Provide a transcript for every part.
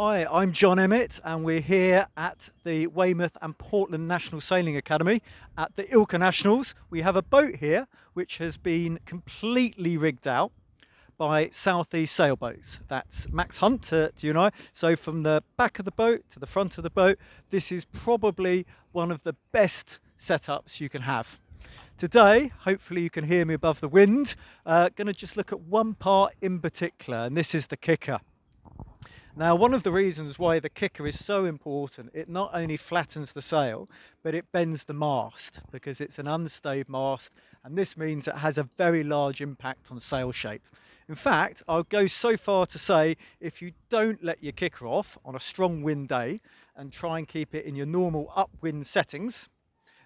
Hi, I'm John Emmett, and we're here at the Weymouth and Portland National Sailing Academy at the ILCA Nationals. We have a boat here which has been completely rigged out by Southeast Sailboats. That's Max Hunt to you and I. So from the back of the boat to the front of the boat, this is probably one of the best setups you can have. Today, hopefully you can hear me above the wind, going to just look at one part in particular, and this is the kicker. Now, one of the reasons why the kicker is so important, it not only flattens the sail, but it bends the mast because it's an unstayed mast, and this means it has a very large impact on sail shape. In fact, I'll go so far to say if you don't let your kicker off on a strong wind day and try and keep it in your normal upwind settings,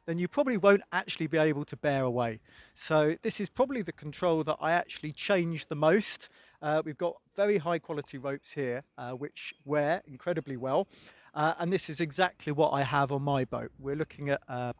then you probably won't actually be able to bear away. So this is probably the control that I actually change the most. We've got very high quality ropes here, which wear incredibly well. And this is exactly what I have on my boat. We're looking at a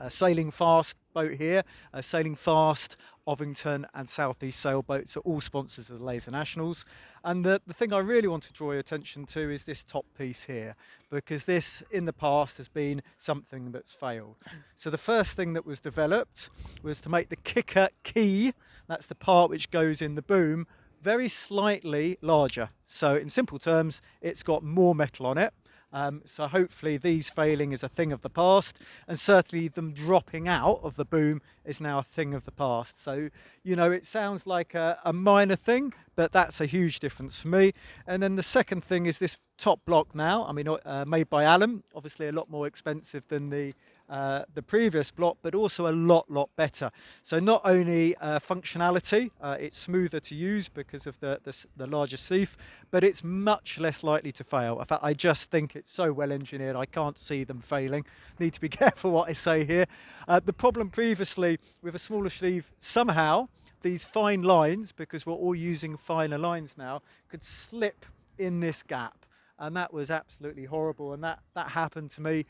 Sailing Fast boat here. Sailing Fast, Ovington and Southeast Sailboats are all sponsors of the Laser Nationals. And the thing I really want to draw your attention to is this top piece here, because this in the past has been something that's failed. So the first thing that was developed was to make the kicker key, that's the part which goes in the boom, very slightly larger. So in simple terms, it's got more metal on it. So hopefully these failing is a thing of the past, and certainly them dropping out of the boom is now a thing of the past. So, you know, it sounds like a minor thing, but that's a huge difference for me. And then the second thing is this top block now. I mean, made by Allen, obviously a lot more expensive than the previous block, but also a lot better. So not only functionality, it's smoother to use because of the larger sheath, but it's much less likely to fail. In fact, I just think it's so well engineered, I can't see them failing. Need to be careful what I say here. The problem previously with a smaller sheath, somehow these fine lines, because we're all using finer lines now, could slip in this gap. And that was absolutely horrible, and that happened to me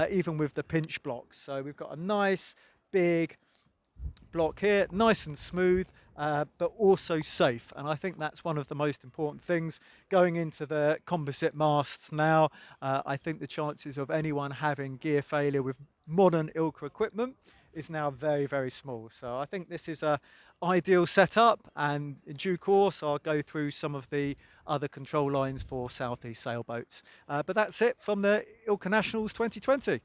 even with the pinch blocks. So we've got a nice big block here, nice and smooth, but also safe, and I think that's one of the most important things going into the composite masts now. I think the chances of anyone having gear failure with modern ILCA equipment is now very small. So I think this is a ideal setup, and in due course I'll go through some of the other control lines for Southeast Sailboats. But that's it from the ILCA Nationals 2020.